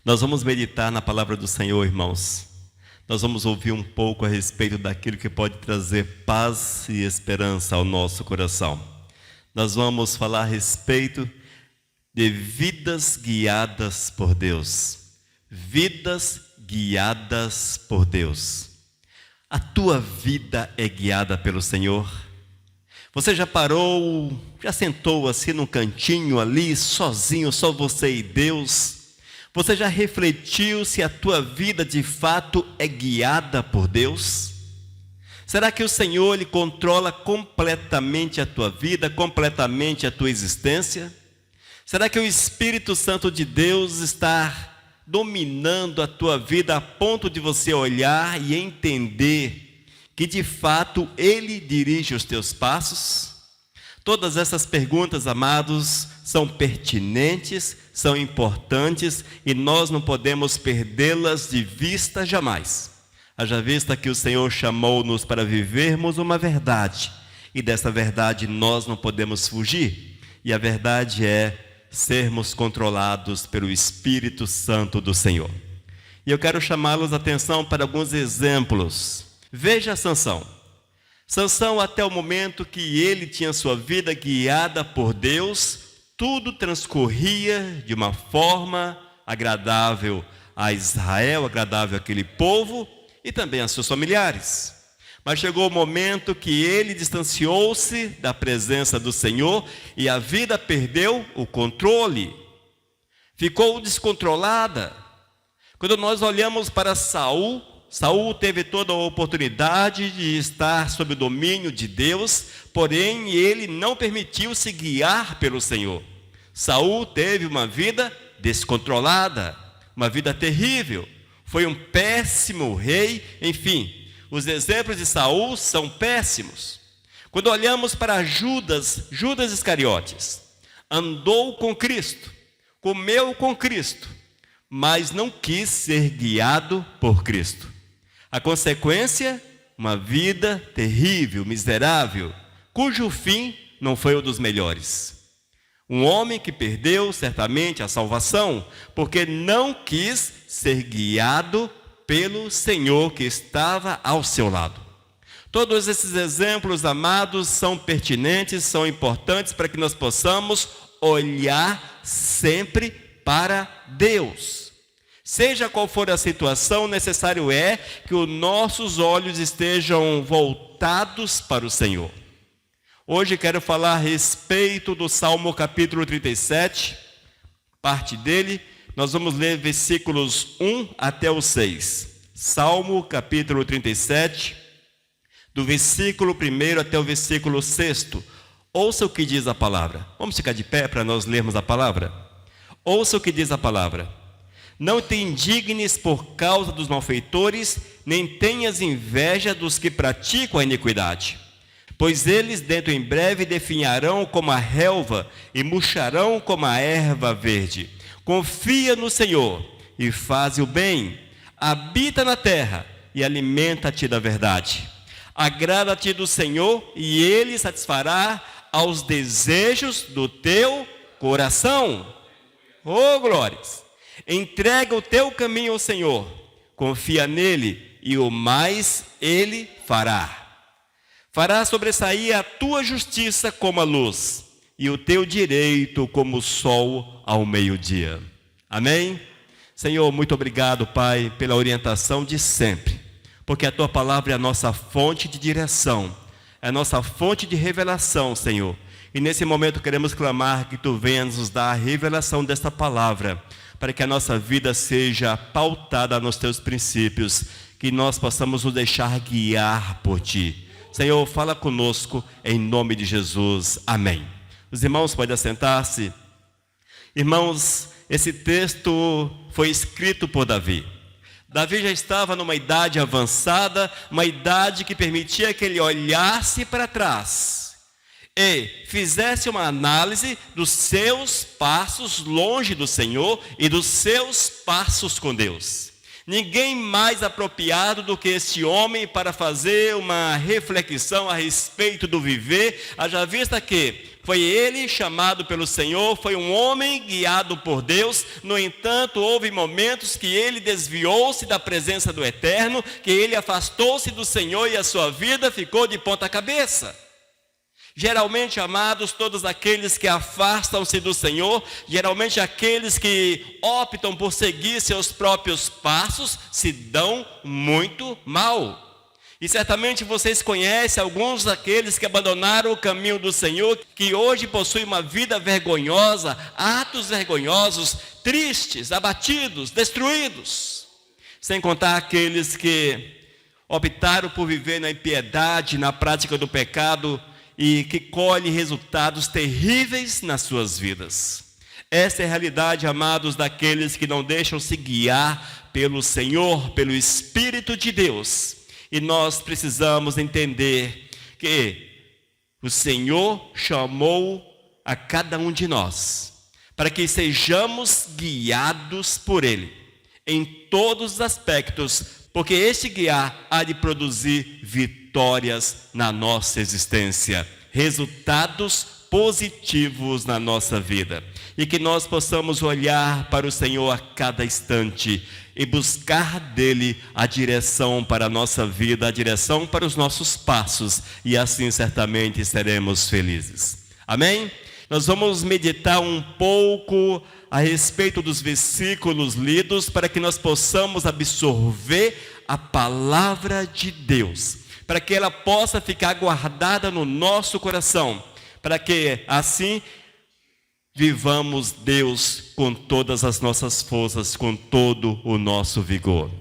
Nós vamos meditar na palavra do Senhor, irmãos. Nós vamos ouvir um pouco a respeito daquilo que pode trazer paz e esperança ao nosso coração. Nós vamos falar a respeito de vidas guiadas por Deus. Vidas guiadas por Deus. A tua vida é guiada pelo Senhor? Você já parou, já sentou assim num cantinho ali, sozinho, só você e Deus? Você já refletiu se a tua vida de fato é guiada por Deus? Será que o Senhor Ele controla completamente a tua vida, completamente a tua existência? Será que o Espírito Santo de Deus está dominando a tua vida a ponto de você olhar e entender que de fato Ele dirige os teus passos? Todas essas perguntas, amados, são pertinentes, são importantes e nós não podemos perdê-las de vista jamais. Haja vista que o Senhor chamou-nos para vivermos uma verdade e dessa verdade nós não podemos fugir. E a verdade é sermos controlados pelo Espírito Santo do Senhor. E eu quero chamá-los a atenção para alguns exemplos. Veja Sansão. Sansão, até o momento que ele tinha sua vida guiada por Deus, tudo transcorria de uma forma agradável a Israel, agradável àquele povo e também a seus familiares. Mas chegou o momento que ele distanciou-se da presença do Senhor e a vida perdeu o controle, ficou descontrolada. Quando nós olhamos para Saul teve toda a oportunidade de estar sob o domínio de Deus, porém ele não permitiu se guiar pelo Senhor. Saul teve uma vida descontrolada, uma vida terrível, foi um péssimo rei, enfim, os exemplos de Saul são péssimos. Quando olhamos para Judas Iscariotes, andou com Cristo, comeu com Cristo, mas não quis ser guiado por Cristo. A consequência, uma vida terrível, miserável, cujo fim não foi o dos melhores. Um homem que perdeu certamente a salvação, porque não quis ser guiado pelo Senhor que estava ao seu lado. Todos esses exemplos, amados, são pertinentes, são importantes para que nós possamos olhar sempre para Deus. Seja qual for a situação, necessário é que os nossos olhos estejam voltados para o Senhor. Hoje quero falar a respeito do Salmo capítulo 37, parte dele. Nós vamos ler versículos 1 até o 6. Salmo capítulo 37, do versículo 1 até o versículo 6. Ouça o que diz a palavra. Vamos ficar de pé para nós lermos a palavra? Ouça o que diz a palavra. Não te indignes por causa dos malfeitores, nem tenhas inveja dos que praticam a iniquidade. Pois eles dentro em breve definharão como a relva e murcharão como a erva verde. Confia no Senhor e faz o bem. Habita na terra e alimenta-te da verdade. Agrada-te do Senhor e Ele satisfará aos desejos do teu coração. Oh, glórias! Entrega o teu caminho ao Senhor, confia nele e o mais ele fará. Fará sobressair a tua justiça como a luz e o teu direito como o sol ao meio-dia. Amém? Senhor, muito obrigado, Pai, pela orientação de sempre, porque a tua palavra é a nossa fonte de direção, é a nossa fonte de revelação, Senhor. E nesse momento queremos clamar que tu venhas nos dar a revelação desta palavra, para que a nossa vida seja pautada nos teus princípios, que nós possamos nos deixar guiar por ti. Senhor, fala conosco em nome de Jesus. Amém. Os irmãos podem assentar-se. Irmãos, esse texto foi escrito por Davi. Davi já estava numa idade avançada, uma idade que permitia que ele olhasse para trás e fizesse uma análise dos seus passos longe do Senhor e dos seus passos com Deus. Ninguém mais apropriado do que este homem para fazer uma reflexão a respeito do viver, haja vista que Foi ele chamado pelo Senhor, foi um homem guiado por Deus. No entanto, houve momentos que ele desviou-se da presença do Eterno, que ele afastou-se do Senhor e a sua vida ficou de ponta cabeça. Geralmente, amados, todos aqueles que afastam-se do Senhor, geralmente aqueles que optam por seguir seus próprios passos, se dão muito mal. E certamente vocês conhecem alguns daqueles que abandonaram o caminho do Senhor, que hoje possuem uma vida vergonhosa, atos vergonhosos, tristes, abatidos, destruídos. Sem contar aqueles que optaram por viver na impiedade, na prática do pecado e que colhem resultados terríveis nas suas vidas. Essa é a realidade, amados, daqueles que não deixam se guiar pelo Senhor, pelo Espírito de Deus. E nós precisamos entender que o Senhor chamou a cada um de nós para que sejamos guiados por Ele em todos os aspectos, porque este guiar há de produzir vitórias na nossa existência, resultados positivos na nossa vida. E que nós possamos olhar para o Senhor a cada instante e buscar dele a direção para a nossa vida, a direção para os nossos passos, e assim certamente seremos felizes. Amém? Nós vamos meditar um pouco a respeito dos versículos lidos para que nós possamos absorver a palavra de Deus, para que ela possa ficar guardada no nosso coração, para que assim vivamos Deus com todas as nossas forças, com todo o nosso vigor.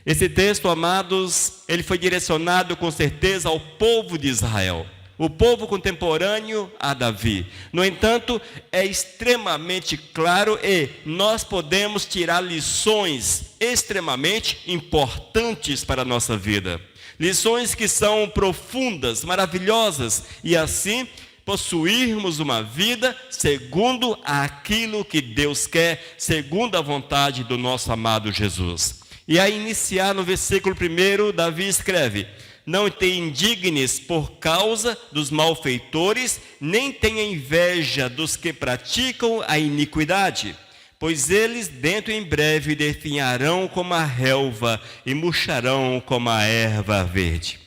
Esse texto, amados, ele foi direcionado com certeza ao povo de Israel, o povo contemporâneo a Davi. No entanto, é extremamente claro e nós podemos tirar lições extremamente importantes para a nossa vida. Lições que são profundas, maravilhosas, e assim possuirmos uma vida segundo aquilo que Deus quer, segundo a vontade do nosso amado Jesus. E a iniciar no versículo 1, Davi escreve: não te indignes por causa dos malfeitores, nem tenha inveja dos que praticam a iniquidade, pois eles dentro em breve definharão como a relva e murcharão como a erva verde.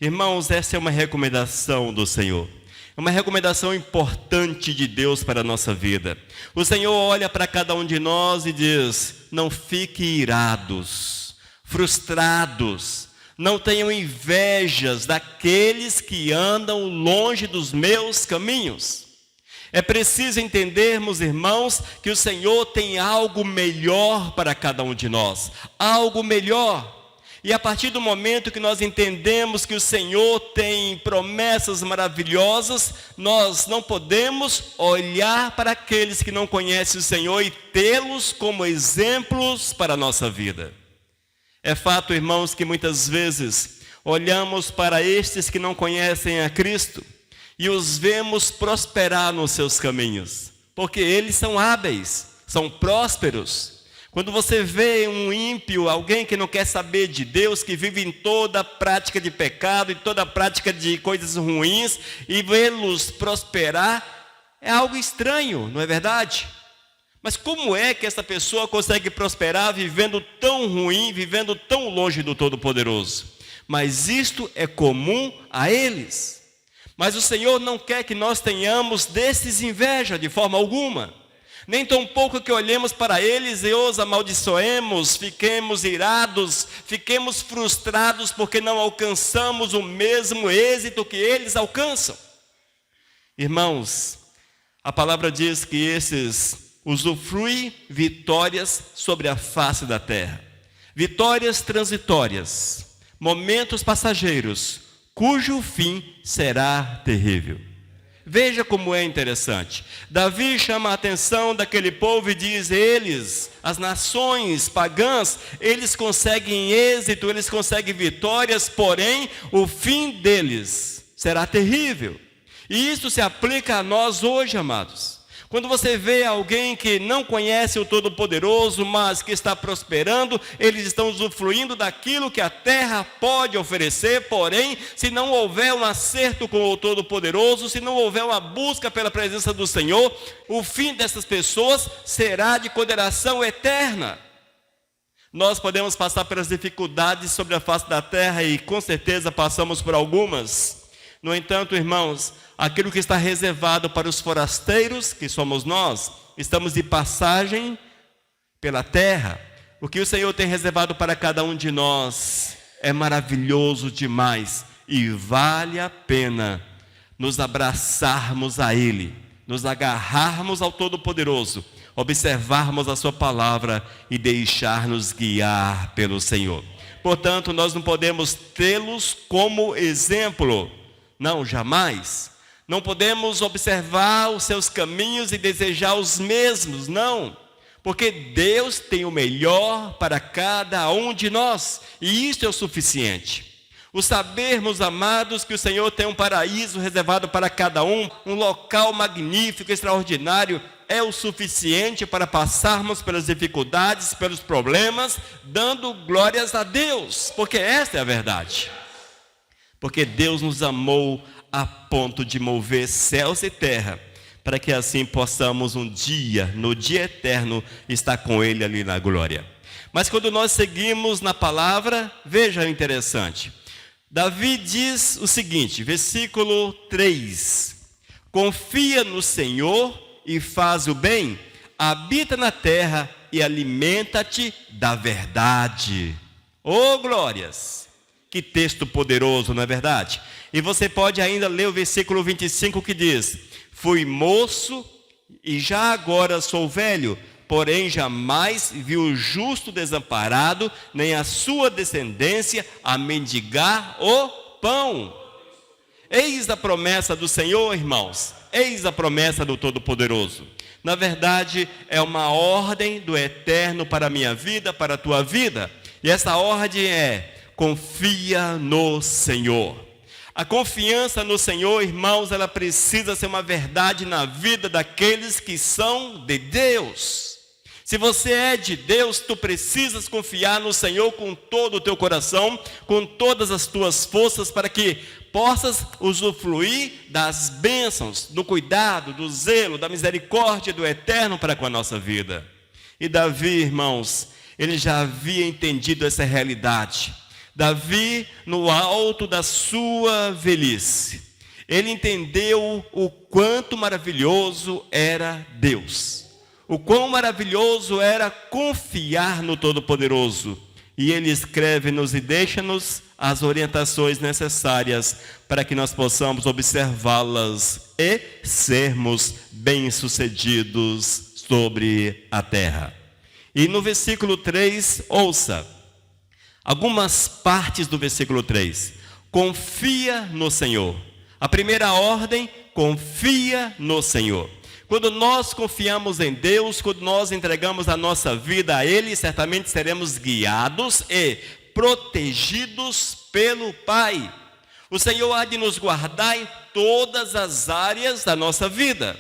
Irmãos, essa é uma recomendação do Senhor. É uma recomendação importante de Deus para a nossa vida. O Senhor olha para cada um de nós e diz: não fiquem irados, frustrados, não tenham invejas daqueles que andam longe dos meus caminhos. É preciso entendermos, irmãos, que o Senhor tem algo melhor para cada um de nós, algo melhor. E a partir do momento que nós entendemos que o Senhor tem promessas maravilhosas, nós não podemos olhar para aqueles que não conhecem o Senhor e tê-los como exemplos para a nossa vida. É fato, irmãos, que muitas vezes olhamos para estes que não conhecem a Cristo e os vemos prosperar nos seus caminhos, porque eles são hábeis, são prósperos. Quando você vê um ímpio, alguém que não quer saber de Deus, que vive em toda prática de pecado, em toda prática de coisas ruins, e vê-los prosperar, é algo estranho, não é verdade? Mas como é que essa pessoa consegue prosperar vivendo tão ruim, vivendo tão longe do Todo-Poderoso? Mas isto é comum a eles. Mas o Senhor não quer que nós tenhamos desses inveja de forma alguma. Nem tão pouco que olhemos para eles e os amaldiçoemos, fiquemos irados, fiquemos frustrados porque não alcançamos o mesmo êxito que eles alcançam. Irmãos, a palavra diz que esses usufruem vitórias sobre a face da terra. Vitórias transitórias, momentos passageiros, cujo fim será terrível. Veja como é interessante. Davi chama a atenção daquele povo e diz: eles, as nações pagãs, eles conseguem êxito, eles conseguem vitórias, porém o fim deles será terrível. E isso se aplica a nós hoje, amados. Quando você vê alguém que não conhece o Todo-Poderoso, mas que está prosperando, eles estão usufruindo daquilo que a terra pode oferecer, porém, se não houver um acerto com o Todo-Poderoso, se não houver uma busca pela presença do Senhor, o fim dessas pessoas será de condenação eterna. Nós podemos passar pelas dificuldades sobre a face da terra e com certeza passamos por algumas. No entanto, irmãos, aquilo que está reservado para os forasteiros, que somos nós, estamos de passagem pela terra. O que o Senhor tem reservado para cada um de nós é maravilhoso demais e vale a pena nos abraçarmos a Ele, nos agarrarmos ao Todo-Poderoso, observarmos a sua palavra e deixar-nos guiar pelo Senhor. Portanto, nós não podemos tê-los como exemplo. Não, jamais. Não podemos observar os seus caminhos e desejar os mesmos, não. Porque Deus tem o melhor para cada um de nós, e isso é o suficiente. O sabermos, amados, que o Senhor tem um paraíso reservado para cada um local magnífico, extraordinário, é o suficiente para passarmos pelas dificuldades, pelos problemas, dando glórias a Deus, porque esta é a verdade. Porque Deus nos amou a ponto de mover céus e terra, para que assim possamos um dia, no dia eterno, estar com Ele ali na glória. Mas quando nós seguimos na palavra, veja o interessante. Davi diz o seguinte, versículo 3. Confia no Senhor e faz o bem, habita na terra e alimenta-te da verdade. Oh, glórias! Que texto poderoso, não é verdade? E você pode ainda ler o versículo 25 que diz: fui moço e já agora sou velho, porém jamais vi o justo desamparado, nem a sua descendência a mendigar o pão. Eis a promessa do Senhor, irmãos. Eis a promessa do Todo-Poderoso. Na verdade, é uma ordem do Eterno para a minha vida, para a tua vida. E essa ordem é: confia no Senhor. A confiança no Senhor, irmãos, ela precisa ser uma verdade na vida daqueles que são de Deus. Se você é de Deus, tu precisas confiar no Senhor com todo o teu coração, com todas as tuas forças, para que possas usufruir das bênçãos, do cuidado, do zelo, da misericórdia do Eterno para com a nossa vida. E Davi, irmãos, ele já havia entendido essa realidade. Davi, no alto da sua velhice, ele entendeu o quanto maravilhoso era Deus. O quão maravilhoso era confiar no Todo-Poderoso. E ele escreve-nos e deixa-nos as orientações necessárias para que nós possamos observá-las e sermos bem-sucedidos sobre a terra. E no versículo 3, ouça algumas partes do versículo 3. Confia no Senhor. A primeira ordem, confia no Senhor. Quando nós confiamos em Deus, quando nós entregamos a nossa vida a Ele, certamente seremos guiados e protegidos pelo Pai. O Senhor há de nos guardar em todas as áreas da nossa vida.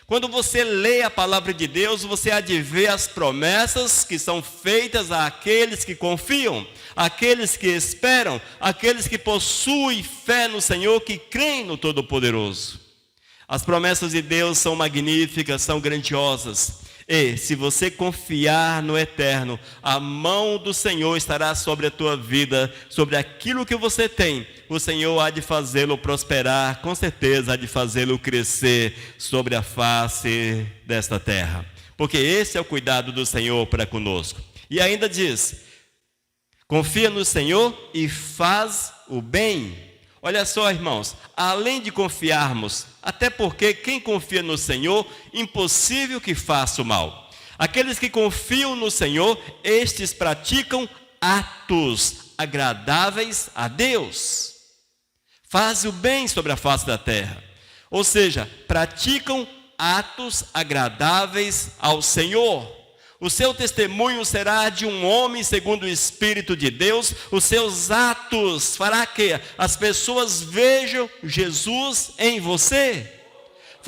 Quando você lê a palavra de Deus, você há de ver as promessas que são feitas àqueles que confiam, àqueles que esperam, àqueles que possuem fé no Senhor, que creem no Todo-Poderoso. As promessas de Deus são magníficas, são grandiosas. E se você confiar no Eterno, a mão do Senhor estará sobre a tua vida, sobre aquilo que você tem. O Senhor há de fazê-lo prosperar, com certeza há de fazê-lo crescer sobre a face desta terra. Porque esse é o cuidado do Senhor para conosco. E ainda diz: confia no Senhor e faz o bem. Olha só, irmãos, além de confiarmos, até porque quem confia no Senhor, impossível que faça o mal. Aqueles que confiam no Senhor, estes praticam atos agradáveis a Deus. Fazem o bem sobre a face da terra. Ou seja, praticam atos agradáveis ao Senhor. O seu testemunho será de um homem segundo o Espírito de Deus. Os seus atos fará que as pessoas vejam Jesus em você.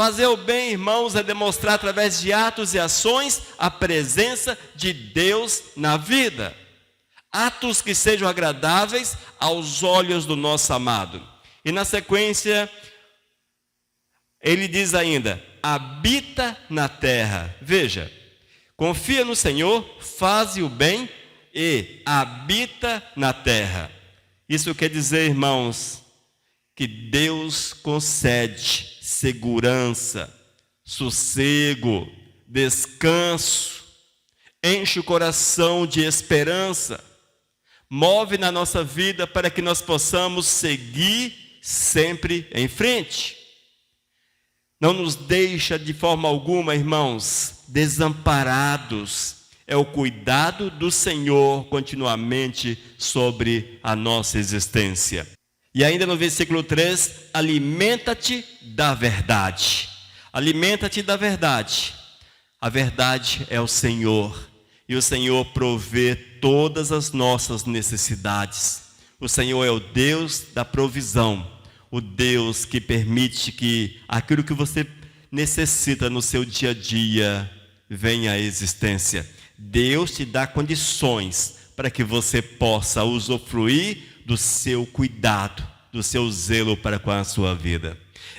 Fazer o bem, irmãos, é demonstrar através de atos e ações a presença de Deus na vida. Atos que sejam agradáveis aos olhos do nosso amado. E na sequência, ele diz ainda: habita na terra. Veja, confia no Senhor, faze o bem e habita na terra. Isso quer dizer, irmãos, que Deus concede segurança, sossego, descanso, enche o coração de esperança, move na nossa vida para que nós possamos seguir sempre em frente. Não nos deixa de forma alguma, irmãos, desamparados. É o cuidado do Senhor continuamente sobre a nossa existência. E ainda no versículo 3, alimenta-te da verdade. Alimenta-te da verdade. A verdade é o Senhor. E o Senhor provê todas as nossas necessidades. O Senhor é o Deus da provisão. O Deus que permite que aquilo que você necessita no seu dia a dia venha à existência. Deus te dá condições para que você possa usufruir do seu cuidado, do seu zelo para com a sua vida.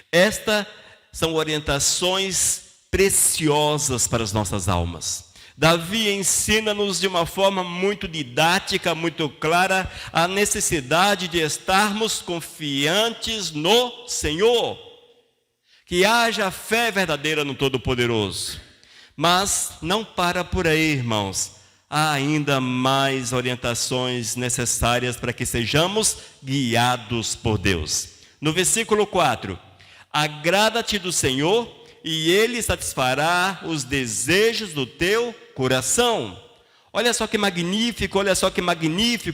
Estas são orientações preciosas para as nossas almas. Davi ensina-nos de uma forma muito didática, muito clara, a necessidade de estarmos confiantes no Senhor. Que haja fé verdadeira no Todo-Poderoso. Mas não para por aí, irmãos. Há ainda mais orientações necessárias para que sejamos guiados por Deus. No versículo 4, agrada-te do Senhor e Ele satisfará os desejos do teu coração. Olha só que magnífico,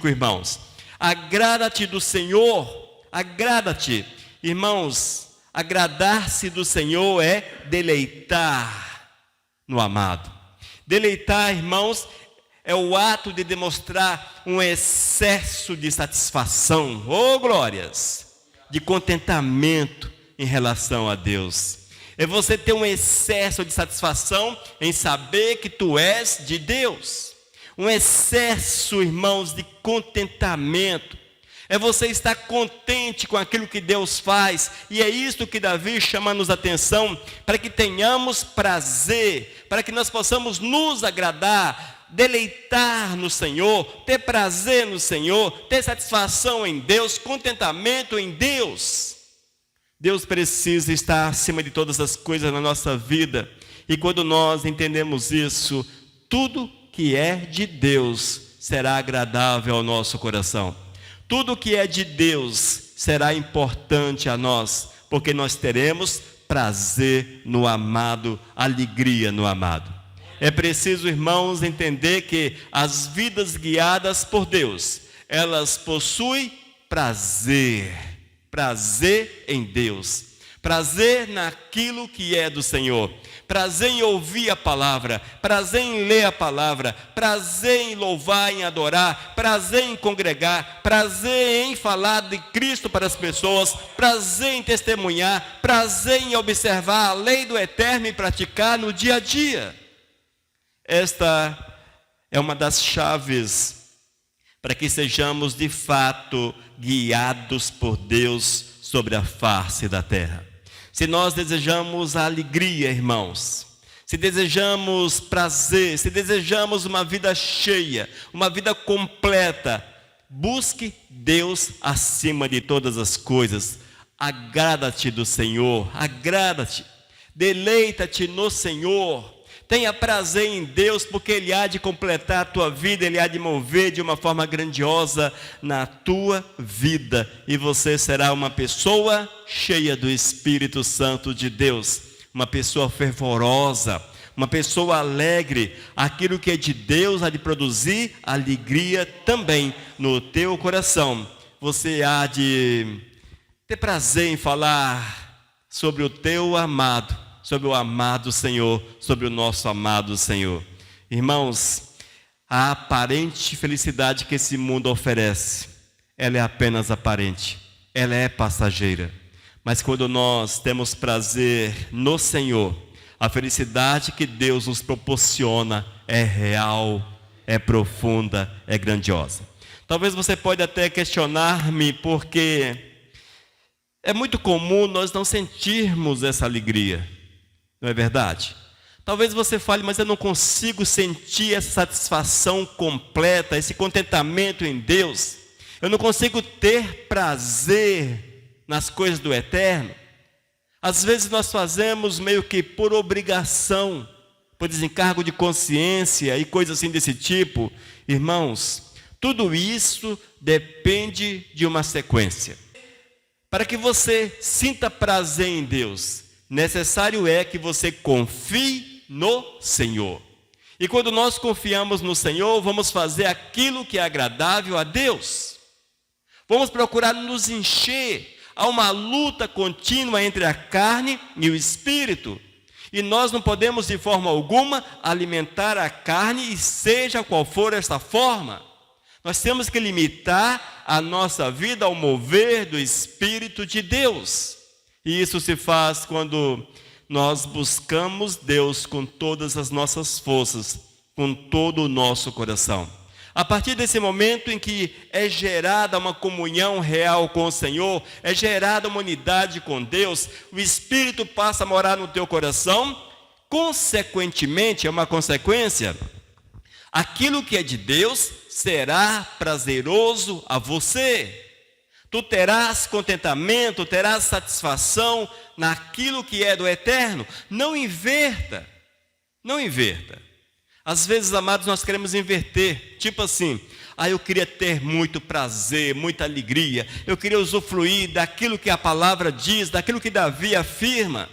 irmãos. Agrada-te do Senhor, agrada-te. Irmãos, agradar-se do Senhor é deleitar no amado. Deleitar, irmãos, é o ato de demonstrar um excesso de satisfação, glórias, de contentamento em relação a Deus. É você ter um excesso de satisfação em saber que tu és de Deus. Um excesso, irmãos, de contentamento. É você estar contente com aquilo que Deus faz. E é isso que Davi chama-nos a atenção, para que tenhamos prazer, para que nós possamos nos agradar, deleitar no Senhor, ter prazer no Senhor, ter satisfação em Deus, contentamento em Deus. Deus precisa estar acima de todas as coisas na nossa vida. E quando nós entendemos isso, tudo que é de Deus será agradável ao nosso coração. Tudo que é de Deus será importante a nós, porque nós teremos prazer no amado, alegria no amado. É preciso, irmãos, entender que as vidas guiadas por Deus, elas possuem prazer em Deus, prazer naquilo que é do Senhor, prazer em ouvir a palavra, prazer em ler a palavra, prazer em louvar, em adorar, prazer em congregar, prazer em falar de Cristo para as pessoas, prazer em testemunhar, prazer em observar a lei do eterno e praticar no dia a dia. Esta é uma das chaves para que sejamos de fato guiados por Deus sobre a face da terra. Se nós desejamos a alegria, irmãos, se desejamos prazer, se desejamos uma vida cheia, uma vida completa, busque Deus acima de todas as coisas. Agrada-te do Senhor, agrada-te, deleita-te no Senhor. Tenha prazer em Deus, porque Ele há de completar a tua vida, Ele há de mover de uma forma grandiosa na tua vida. E você será uma pessoa cheia do Espírito Santo de Deus. Uma pessoa fervorosa, uma pessoa alegre. Aquilo que é de Deus há de produzir alegria também no teu coração. Você há de ter prazer em falar sobre o teu amado, sobre o amado Senhor, sobre o nosso amado Senhor. Irmãos, a aparente felicidade que esse mundo oferece, ela é apenas aparente, ela é passageira. Mas quando nós temos prazer no Senhor, a felicidade que Deus nos proporciona é real, é profunda, é grandiosa. Talvez você pode até questionar-me, porque é muito comum nós não sentirmos essa alegria, não é verdade? Talvez você fale, mas eu não consigo sentir essa satisfação completa, esse contentamento em Deus. Eu não consigo ter prazer nas coisas do eterno. Às vezes nós fazemos meio que por obrigação, por desencargo de consciência e coisas assim desse tipo. Irmãos, tudo isso depende de uma sequência. Para que você sinta prazer em Deus, necessário é que você confie no Senhor. E quando nós confiamos no Senhor, vamos fazer aquilo que é agradável a Deus. Vamos procurar nos encher. Há uma luta contínua entre a carne e o espírito. E nós não podemos de forma alguma alimentar a carne, e seja qual for esta forma. Nós temos que limitar a nossa vida ao mover do Espírito de Deus. E isso se faz quando nós buscamos Deus com todas as nossas forças, com todo o nosso coração. A partir desse momento em que é gerada uma comunhão real com o Senhor, é gerada uma unidade com Deus, o Espírito passa a morar no teu coração, consequentemente, é uma consequência, aquilo que é de Deus será prazeroso a você. Tu terás contentamento, terás satisfação naquilo que é do eterno. Não inverta. Não inverta. Às vezes, amados, nós queremos inverter. Tipo assim, eu queria ter muito prazer, muita alegria. Eu queria usufruir daquilo que a palavra diz, daquilo que Davi afirma.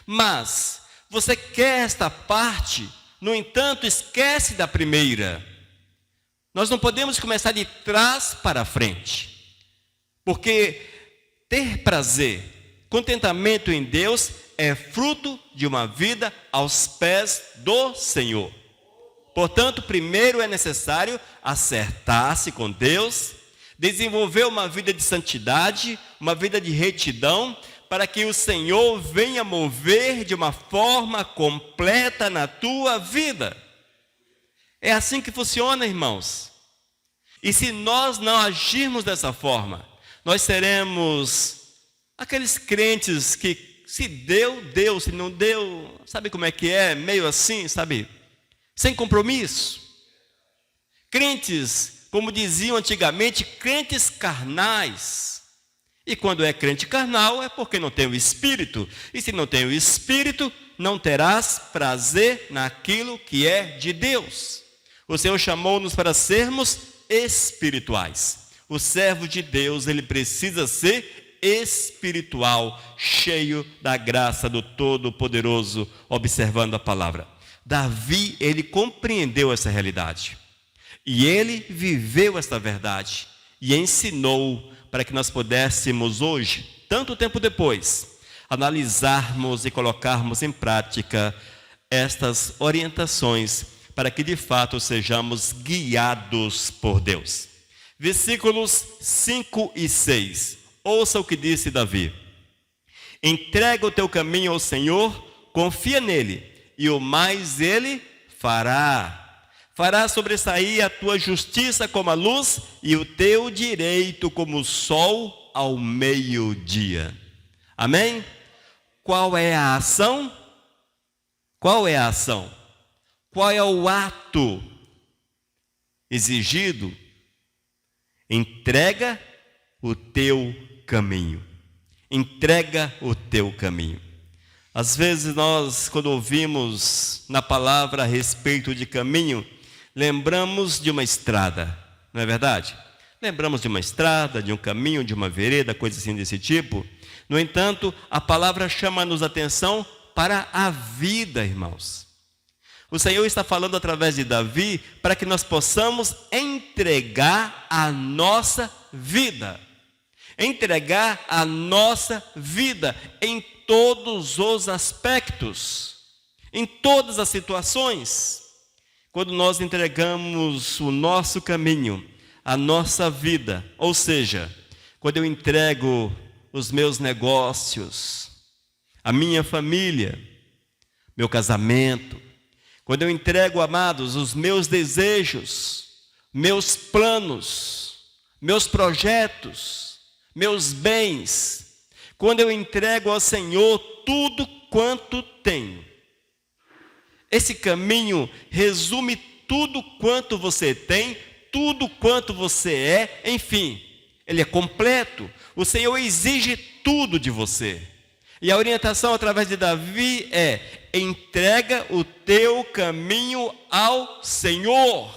Mas, você quer esta parte, no entanto, esquece da primeira. Nós não podemos começar de trás para frente. Porque ter prazer, contentamento em Deus é fruto de uma vida aos pés do Senhor. Portanto, primeiro é necessário acertar-se com Deus, desenvolver uma vida de santidade, uma vida de retidão, para que o Senhor venha mover de uma forma completa na tua vida. É assim que funciona, irmãos. E se nós não agirmos dessa forma, nós seremos aqueles crentes que se deu, deu, se não deu, sabe como é que é? Meio assim, sabe? Sem compromisso. Crentes, como diziam antigamente, crentes carnais. E quando é crente carnal é porque não tem o Espírito. E se não tem o Espírito, não terás prazer naquilo que é de Deus. O Senhor chamou-nos para sermos espirituais. O servo de Deus, ele precisa ser espiritual, cheio da graça do Todo-Poderoso, observando a palavra. Davi, ele compreendeu essa realidade. E ele viveu esta verdade. E ensinou para que nós pudéssemos hoje, tanto tempo depois, analisarmos e colocarmos em prática estas orientações para que de fato sejamos guiados por Deus. Versículos 5 e 6. Ouça o que disse Davi. Entrega o teu caminho ao Senhor, confia nele, e o mais ele fará. Fará sobressair a tua justiça como a luz, e o teu direito como o sol ao meio-dia. Amém? Qual é a ação? Qual é a ação? Qual é o ato exigido? Entrega o teu caminho. Entrega o teu caminho. Às vezes nós, quando ouvimos na palavra a respeito de caminho, lembramos de uma estrada, não é verdade? Lembramos de uma estrada, de um caminho, de uma vereda, coisa assim desse tipo. No entanto, a palavra chama-nos a atenção para a vida, irmãos. O Senhor está falando através de Davi para que nós possamos entregar a nossa vida. Entregar a nossa vida em todos os aspectos, em todas as situações. Quando nós entregamos o nosso caminho, a nossa vida, ou seja, quando eu entrego os meus negócios, a minha família, meu casamento, quando eu entrego, amados, os meus desejos, meus planos, meus projetos, meus bens, quando eu entrego ao Senhor tudo quanto tenho. Esse caminho resume tudo quanto você tem, tudo quanto você é, enfim, ele é completo. O Senhor exige tudo de você. E a orientação através de Davi é: entrega o teu caminho ao Senhor.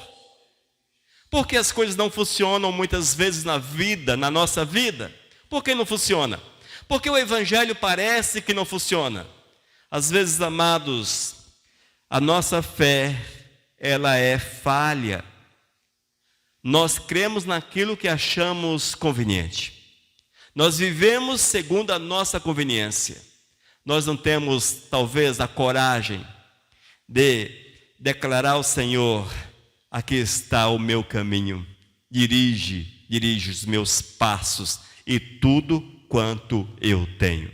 Porque as coisas não funcionam muitas vezes na vida, na nossa vida? Por que não funciona? Porque o Evangelho parece que não funciona. Às vezes, amados, a nossa fé, ela é falha. Nós cremos naquilo que achamos conveniente. Nós vivemos segundo a nossa conveniência. Nós não temos, talvez, a coragem de declarar ao Senhor: aqui está o meu caminho, dirige os meus passos e tudo quanto eu tenho.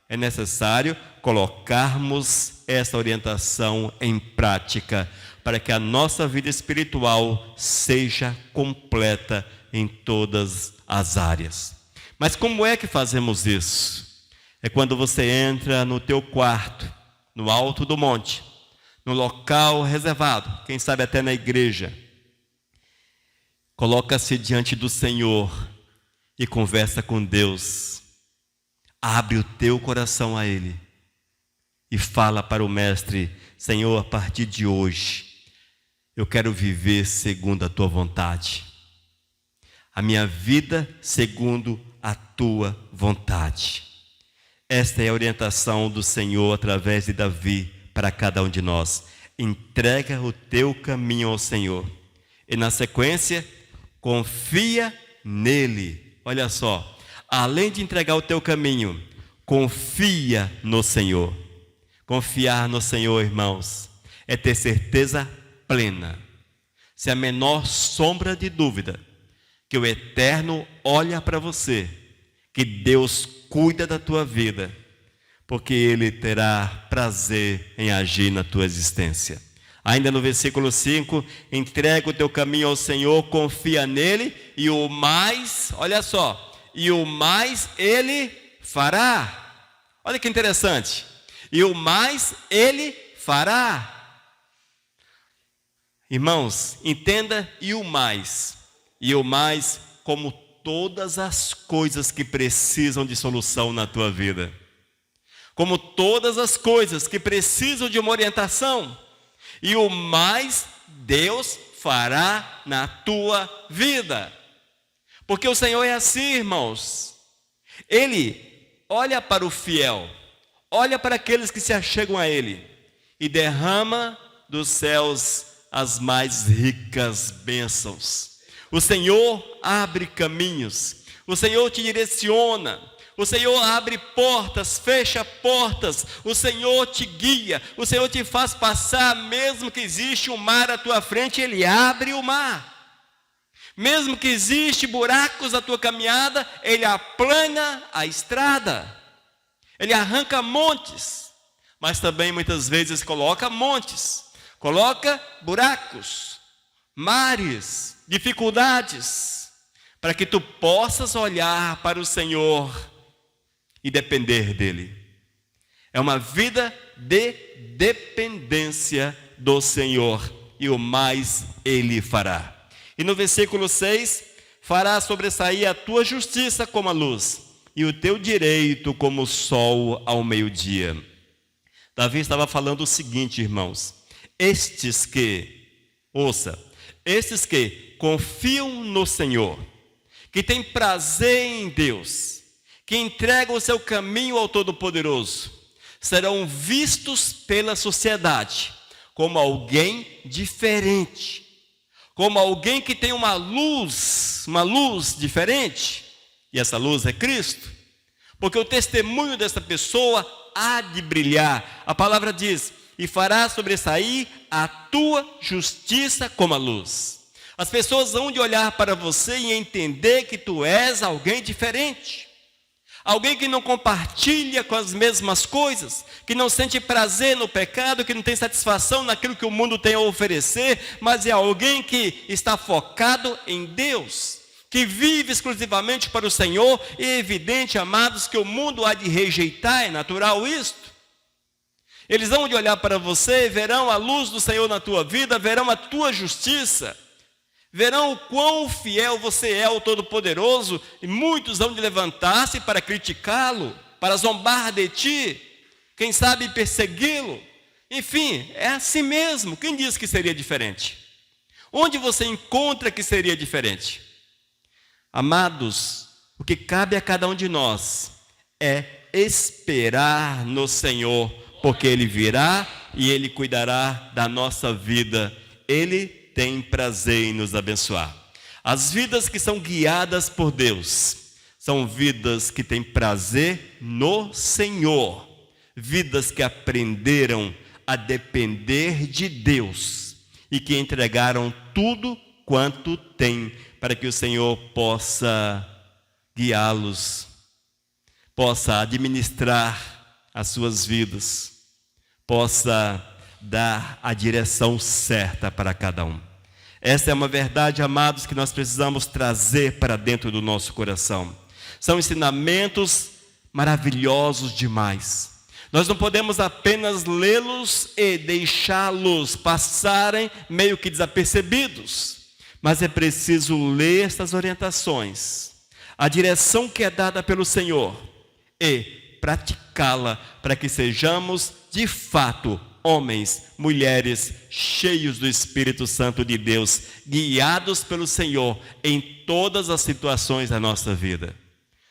É necessário colocarmos essa orientação em prática para que a nossa vida espiritual seja completa em todas as áreas. Mas como é que fazemos isso? É quando você entra no teu quarto, no alto do monte, no local reservado, quem sabe até na igreja. Coloca-se diante do Senhor e conversa com Deus. Abre o teu coração a Ele e fala para o Mestre: Senhor, a partir de hoje, eu quero viver segundo a Tua vontade. A minha vida segundo a Tua vontade. Esta é a orientação do Senhor através de Davi para cada um de nós. Entrega o teu caminho ao Senhor. E na sequência, confia nele. Olha só, além de entregar o teu caminho, confia no Senhor. Confiar no Senhor, irmãos, é ter certeza plena, se a menor sombra de dúvida, que o Eterno olha para você, que Deus cuida da tua vida, porque Ele terá prazer em agir na tua existência. Ainda no versículo 5, entrega o teu caminho ao Senhor, confia nele, e o mais, olha só, e o mais Ele fará. Olha que interessante. E o mais Ele fará. Irmãos, entenda e o mais como todas as coisas que precisam de solução na tua vida. Como todas as coisas que precisam de uma orientação. E o mais Deus fará na tua vida. Porque o Senhor é assim, irmãos. Ele olha para o fiel, olha para aqueles que se achegam a Ele e derrama dos céus as mais ricas bênçãos. O Senhor abre caminhos, o Senhor te direciona, o Senhor abre portas, fecha portas, o Senhor te guia, o Senhor te faz passar, mesmo que existe um mar à tua frente, Ele abre o mar. Mesmo que existe buracos na tua caminhada, Ele aplana a estrada. Ele arranca montes, mas também muitas vezes coloca montes, coloca buracos, mares, dificuldades, para que tu possas olhar para o Senhor e depender dEle. É uma vida de dependência do Senhor, e o mais Ele fará. E no versículo 6, fará sobressair a tua justiça como a luz, e o teu direito como o sol ao meio-dia. Davi estava falando o seguinte, irmãos: estes que confiam no Senhor, que têm prazer em Deus, que entregam o seu caminho ao Todo-Poderoso, serão vistos pela sociedade como alguém diferente, como alguém que tem uma luz diferente, e essa luz é Cristo, porque o testemunho dessa pessoa há de brilhar. A palavra diz: e fará sobressair a tua justiça como a luz. As pessoas vão de olhar para você e entender que tu és alguém diferente. Alguém que não compartilha com as mesmas coisas, que não sente prazer no pecado, que não tem satisfação naquilo que o mundo tem a oferecer, mas é alguém que está focado em Deus, que vive exclusivamente para o Senhor. E é evidente, amados, que o mundo há de rejeitar, é natural isto. Eles vão de olhar para você, verão a luz do Senhor na tua vida, verão a tua justiça, verão o quão fiel você é ao Todo-Poderoso, e muitos vão de levantar-se para criticá-lo, para zombar de ti, quem sabe persegui-lo. Enfim, é assim mesmo. Quem diz que seria diferente? Onde você encontra que seria diferente? Amados, o que cabe a cada um de nós é esperar no Senhor, porque Ele virá e Ele cuidará da nossa vida. Ele tem prazer em nos abençoar. As vidas que são guiadas por Deus são vidas que têm prazer no Senhor, vidas que aprenderam a depender de Deus e que entregaram tudo quanto têm para que o Senhor possa guiá-los, possa administrar as suas vidas, possa dar a direção certa para cada um. Essa é uma verdade, amados, que nós precisamos trazer para dentro do nosso coração. São ensinamentos maravilhosos demais. Nós não podemos apenas lê-los e deixá-los passarem meio que desapercebidos, mas é preciso ler estas orientações, a direção que é dada pelo Senhor, e praticá-la para que sejamos de fato homens, mulheres cheios do Espírito Santo de Deus, guiados pelo Senhor em todas as situações da nossa vida.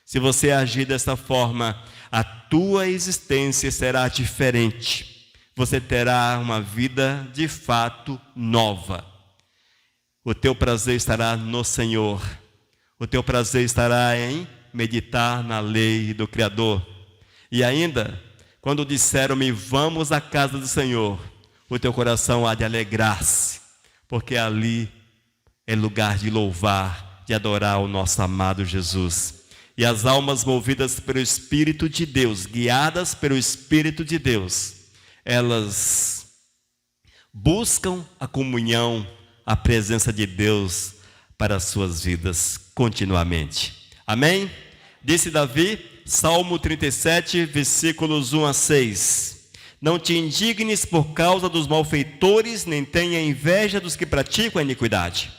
Se você agir dessa forma, a tua existência será diferente. Você terá uma vida de fato nova. O teu prazer estará no Senhor. O teu prazer estará em meditar na lei do Criador. E ainda, quando disseram-me, vamos à casa do Senhor, o teu coração há de alegrar-se, porque ali é lugar de louvar, de adorar o nosso amado Jesus. E as almas movidas pelo Espírito de Deus, guiadas pelo Espírito de Deus, elas buscam a comunhão, a presença de Deus para as suas vidas continuamente. Amém? Disse Davi, Salmo 37, versículos 1 a 6. Não te indignes por causa dos malfeitores, nem tenha inveja dos que praticam a iniquidade.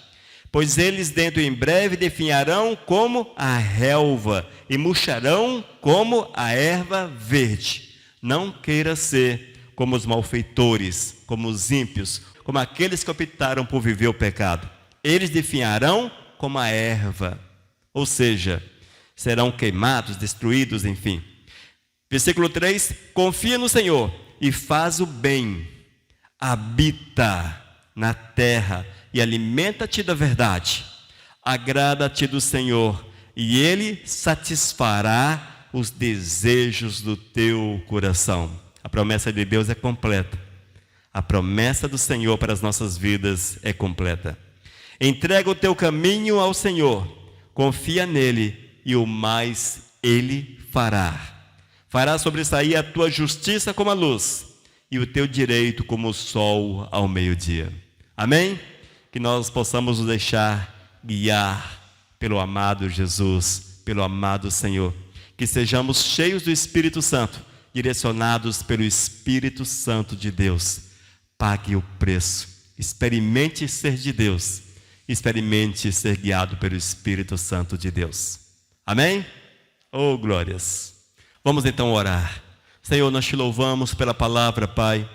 Pois eles dentro em breve definharão como a relva e murcharão como a erva verde. Não queira ser como os malfeitores, como os ímpios, como aqueles que optaram por viver o pecado. Eles definharão como a erva, ou seja, serão queimados, destruídos, enfim. Versículo 3, confia no Senhor e faz o bem, habita na terra e alimenta-te da verdade. Agrada-te do Senhor e Ele satisfará os desejos do teu coração. A promessa de Deus é completa. A promessa do Senhor para as nossas vidas é completa. Entrega o teu caminho ao Senhor, confia nele e o mais Ele fará. Fará sobressair a tua justiça como a luz e o teu direito como o sol ao meio-dia. Amém? Que nós possamos nos deixar guiar pelo amado Jesus, pelo amado Senhor. Que sejamos cheios do Espírito Santo, direcionados pelo Espírito Santo de Deus. Pague o preço, experimente ser de Deus, experimente ser guiado pelo Espírito Santo de Deus. Amém? Oh, glórias! Vamos então orar. Senhor, nós te louvamos pela palavra, Pai,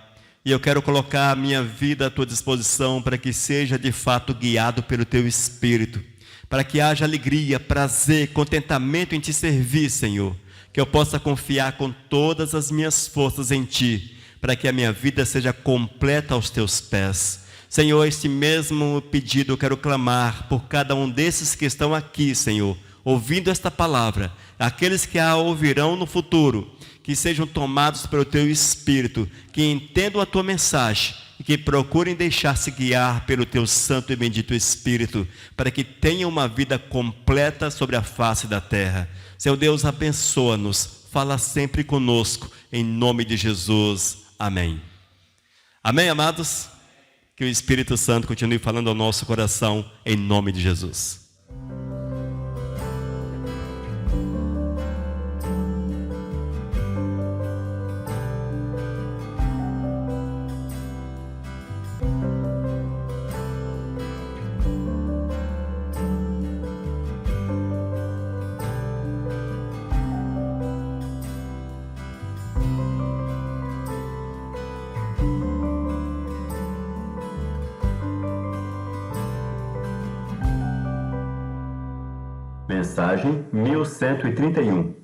e eu quero colocar a minha vida à tua disposição para que seja de fato guiado pelo teu Espírito, para que haja alegria, prazer, contentamento em te servir, Senhor, que eu possa confiar com todas as minhas forças em ti, para que a minha vida seja completa aos teus pés. Senhor, este mesmo pedido eu quero clamar por cada um desses que estão aqui, Senhor, ouvindo esta palavra, aqueles que a ouvirão no futuro, que sejam tomados pelo teu Espírito, que entendam a tua mensagem e que procurem deixar-se guiar pelo teu santo e bendito Espírito, para que tenham uma vida completa sobre a face da terra. Seu Deus, abençoa-nos, fala sempre conosco, em nome de Jesus. Amém. Amém, amados? Que o Espírito Santo continue falando ao nosso coração, em nome de Jesus. Mensagem 1131.